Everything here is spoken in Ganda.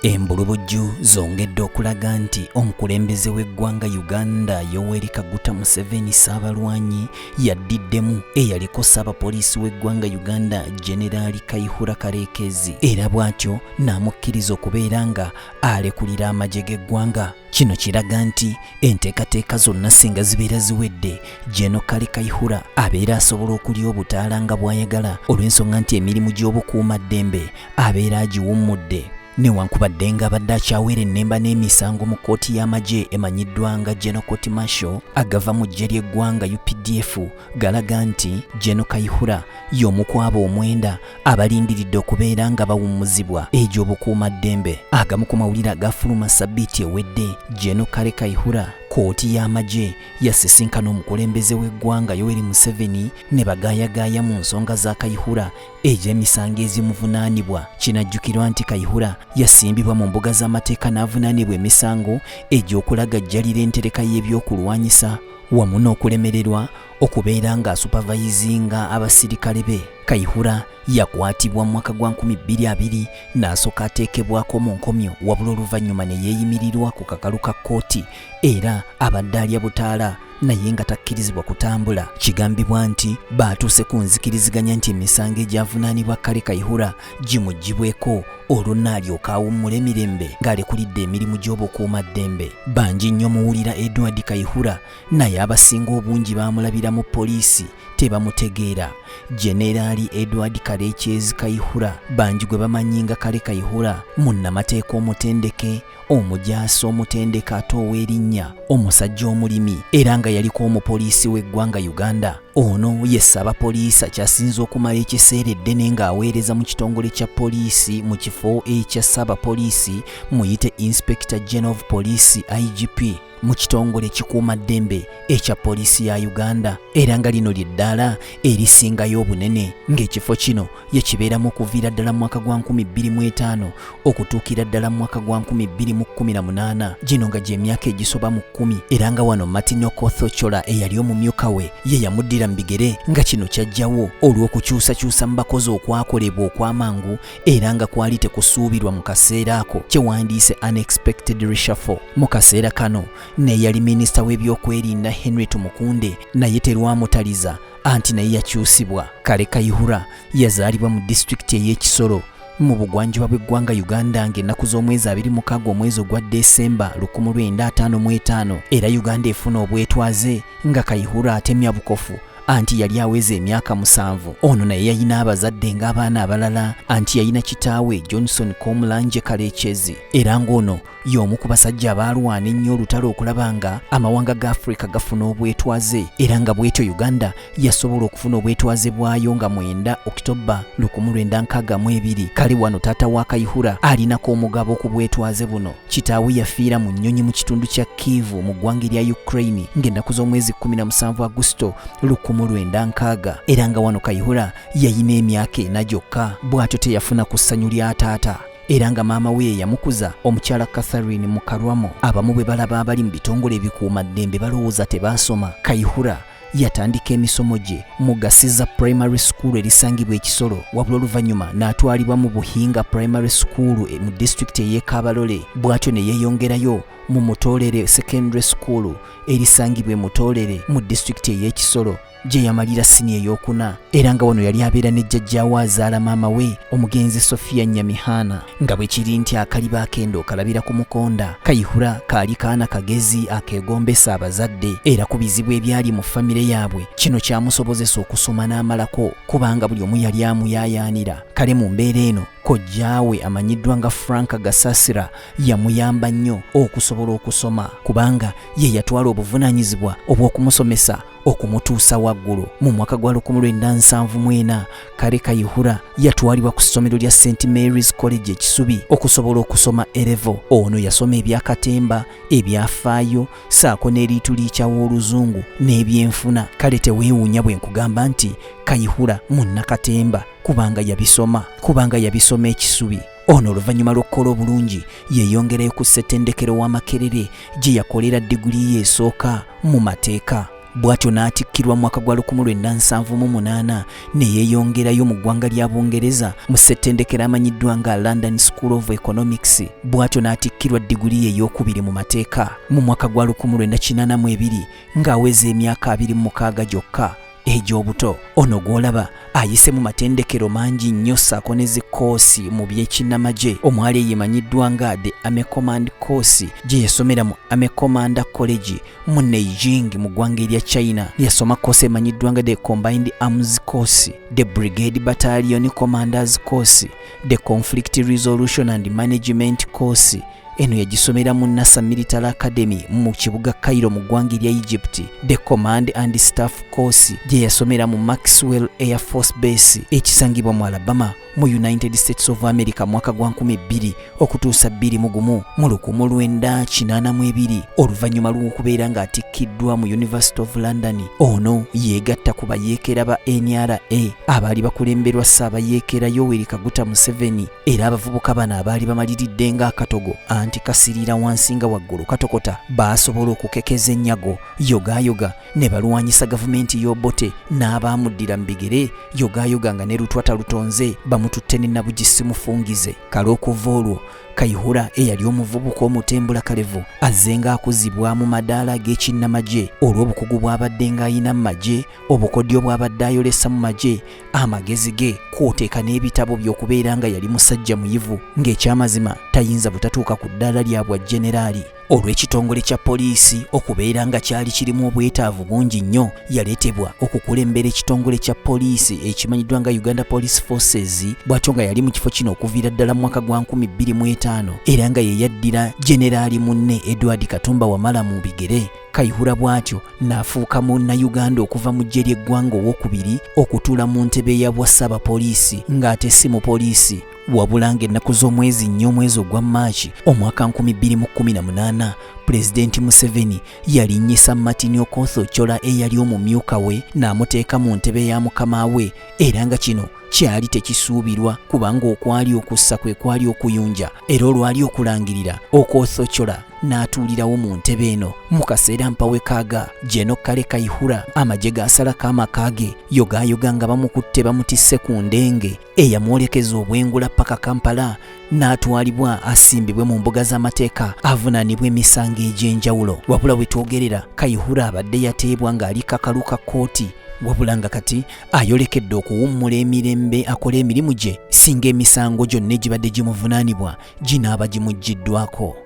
Embulubujju zongedde okulaga nti omukulembeze w'eggwanga Uganda Yoweri Kaguta Museveni Ssaabalwanyi yaddiddemu eyaliko ssaabapoliisi w'eggwanga Uganda General Kayihura Kaleekezi era bw'atyo n'amukkiriza okubeera nga alekulira amajje g'eggwanga. Kino kiraga nti enteekateeka zonna singa zibeera ziwedde, Gen. Kale Kayihura abeera asobola okulya obutaala nga bw'ayagala olw'ensonga nti emirimu gy'obukuumaddembe abeera agiwummudde. Newankubadde nga abadde akyaweera ennemba n'emisango mu kkooti y'amagye emanyiddwa nga General Court Martial agava mu ggye ly'eggwanga UPDF galaga nti Gen. Kayihura y'omu ku abo 9 abalindiridde okubeera nga bawummuzibwa egy'obukuumaddembe. Agamu ku mawulire agafuluma sabbiiti ewedde, Gen. Kale Kayihura kkooti y'amagye yasisinkana omukulembeze w'eggwanga Yoweri Museveni ne bagaayagaaya mu nsonga za Kayihura egy'emisango ezimuvunaanibwa. Kinajjukirwa nti Kayihura yasimbibwa mu mbuga z'amateeka n'avunaanibwa emisango egy'okulagajjalira entereka y'ebyokulwanyisa wamu n'okulemererwa okubeera nga asupervisinga abasirikale be. Kayihura yakwatibwa mu mwaka gwa 2020 n'asooka ateekebwako mu nkomyo wabula oluvannyuma ne yeeyimirirwa ku kakalu ka kkooti era abadde alya butaala naye nga takkirizibwa kutambula. Kigambibwa nti baatuuse ku nzikiriziganya nti emisango egyavunaanibwa Kale Kayihura gimuggibweko olwo n'alyoka awummula emirembe ng'alekulidde emirimu gy'obukuumaddembe. Bangi nnyo muwulira Edward Kayihura naye abasinga obungi baamulabira mu poliisi tebamutegeera. Jenerali Edward Kalekyezi Kayihura bangi gwe bamanyi nga Kale Kayihura, munnamateeka omutendeke, omujaasi omutendeke ate ow'erinnya, omusajja omulimi era nga yaliko omupoliisi w'eggwanga Uganda. Ono ye ssaabapoliisi akyasinze okumala ekiseera eddene ng'aweereza mu kitongole kya poliisi mu kifo ekya ssaabapoliisi muyite Inspector General of Police IGP mu kitongole kikuumaddembe ekya poliisi ya Uganda era nga lino ly'eddaala erisingayo obunene ng'ekifo kino yekibeeramu okuviira ddala mu mwaka gwa 2005 okutuukira ddala mu mwaka gwa 2018, gino nga gy'emyaka egisoba mu 10 era nga wano Martin Okoth-Ochola eyali omumyuka we ye yamuddira mu bigere nga kino kyajjawo olw'okukyusakyusa mu bakozi okwakolebwa okw'amangu era nga kwali tekusuubirwa mu kaseera ako kyewandiise unexpected reshuffle. Mu kaseera kano ne yali minisita w'ebyokwerinda Henry Tumukunde naye terwamutaliza anti naye yakyusibwa. Kale Kayihura yazaalibwa mu disitulikiti ey'Ekisoro mu bugwanjuba bw'eggwanga Uganda ng'ennaku z'omwezi 26 omwezi ogwa Desemba 1955 era Uganda efuna obwetwaze nga Kayihura atemya bukofu anti yali aweze emyaka 7. Ono naye yalina abazadde ng'abaana abalala anti yalina kitaawe Johnson Komulanje Kalekyezi era ng'ono y'omu ku basajja abaalwana ennyo olutalo okulaba nga amawanga ga Afrika gafuna obwetwaze era nga bw'etyo Uganda yasobola okufuna obwetwaze bwayo nga 9 Oktoba 1962. Kale wano taata wa Kayihura alinako omugabo ku bwetwaze buno. Kitaawe yafiira mu nnyonyi mu kitundu kya Kivu mu ggwanga lya Ukraine ng'ennaku z'omwezi 17 Agusto 1960 era nga wano Kayihura yayina emyaka 4 gyokka, bw'atyo teyafuna ku ssanyu lya taata era nga maama we yamukuza omukyala Catherine Mukarwamo. Abamu bwe balaba abali mu bitongole ebikuumaddembe balowooza tebaasoma. Kayihura yatandika emisomo gye mu Gasiza Primary School erisangibwa Ekisoro wabula oluvannyuma n'atwalibwa mu Buhinga Primary School mu disitulikiti ey'e Kabalole, bw'atyo ne yeeyongerayo mu Mutolere Secondary School erisangibwa e Mutolere mu disitulikiti ey'Ekisoro gye yamalira siniya ey'okuna era nga wano yali abeera ne jjajjaawe azaala maama we omugenzi Sofia Nyamihana, nga bwe kiri nti akaliba akendo okalabira ku mukonda. Kayihura kaali kaana kagezi akeegombesa abazadde era ku bizibu ebyali mu famire yaabwe kino kyamusobozesa okusoma n'amalako kubanga buli omu yali amuyaayaanira. Kale mu mbeera eno kojjaawe amanyiddwa nga Frank Gasasira yamuyamba nnyo okusobola okusoma kubanga ye yatwala obuvunaanyizibwa obw'okumusomesa okumutuusa waggulu. Mu mwaka gwa 1974 Kale Kayihura yatwalibwa ku ssomero lya St. Mary's College Ekisubi okusobola okusoma A-level. Ono yasoma ebyakatemba, ebyafaayo saako n'eriituliikyawo oluzungu n'ebyenfuna. Kale teweewuunya bwe nkugamba nti Kayihura munnakatemba kubanga yabisoma Ekisubi. Ono oluvannyuma lw'okukola obulungi yeeyongerayo ku ssettendekero w'Amakerere gye yakolera diguli ye esooka mu mateeka. bw'atyo n'atikkirwa mu mwaka gwa 1978 ne yeeyongerayo mu ggwanga lya Bungereza mu ssettendekero amanyiddwa nga London School of Economics, bw'atyo n'atikkirwa diguli ye ey'okubiri mu mateeka mu mwaka gwa 1982 ng'aweza emyaka 26 gyokka egy'obuto. Ono gw'olaba ayise mu matendekero mangi nnyo ssaako ne zikoosi mu by'ekinnamagye. Omwali eyemanyiddwa nga the Army Command Course gye yasomera mu Army Commander College mu Nanjing mu ggwanga erya China. Yasoma koosi emanyiddwa nga the Combined Arms Course, the Brigade Battalion Commanders Course, the Conflict Resolution and Management Course. Eno yagisomera mu NASA Military Academy mu kibuga Cairo mu ggwanga erya Egypt. The Command and Staff Course gye yasomera mu Maxwell Air Force Base ekisangibwa mu Alabama mu United States of America mwaka gwa 2000 okutuusa 21 mu 1982 oluvannyuma lw'okubeera ng'atikkiddwa mu University of London. Ono yeegatta ku bayeekera ba NRA abaali bakulemberwa Ssaabayeekera Yoweri Kaguta Museveni, era abavubuka bano abaali bamaliridde ng'akatogo anti kasirira wansi nga waggulu katokota baasobola okukekeza ennyago yogayoga ne balwanyisa gavumenti y'Obote n'abaamuddira mu bigere yogayoga nga ne lutwata lutonze bamututte ne Nabugisi Mufungize. Kale okuva olwo Kayihura eyali omuvubuka omutembula kalevu azze ng'akuzibwa mu madaala g'ekinnamagye olw'obukugu bw'abadde ng'ayina mu magye, obukodyo bw'abadde ayolesa mu magye, amagezi ge kw'oteeka n'ebitabo by'okubeera nga yali musajja muyivu ng'ekyamazima tayinza butatuuka ku ddaala lya bwa generaali. Olw'ekitongole kya poliisi okubeera nga kyali kirimu obwetaavu bungi nnyo, yaleetebwa okukulembera ekitongole kya poliisi ekimanyiddwa nga Uganda Police Forces, bw'atyo nga yali mu kifo kino okuviira ddala mu mwaka gwa 2005 era nga ye yaddira generaali munne Edward Katumba Wamala mu bigere. Kayihura bw'atyo n'afuuka Munnayuganda okuva mu ggye ly'eggwanga owokubiri okutuula mu ntebe ya bwassaabapoliisi ng'ate si mu poliisi, wabula ng'ennaku z'omwezi nnyo omwezi ogwa Maaci omwaka 2018 Pulezidenti Museveni yalinnyisa Martin Okoth Ochola eyali omumyuka we n'amuteeka mu ntebe ya mukama we, era nga kino kyali tekisuubirwa kubanga okwali okussa kwe kwali okuyunja, era olwali okulangirira Okoth Ochola n'atuulirawo mu ntebe eno. Mu kaseera mpawe kaaga Jeno Kale Kayihura amagye gaasalako amaka ge yogayoga nga bamukutte bamutisse ku ndenge eyamwolekeza obwengula paka Kampala, n'atwalibwa asimbibwe mu mbuga z'amateeka avunaanibwa emisango egy'enjawulo. Wabula bwe twogerera Kayihura abadde yateebwa ng'ali kakalu ka kkooti, wabula nga kati ayolekedde okuwummula emirembe akola emirimu gye singa emisango gyonna egibadde gimuvunaanibwa ginaaba gimuggiddwako.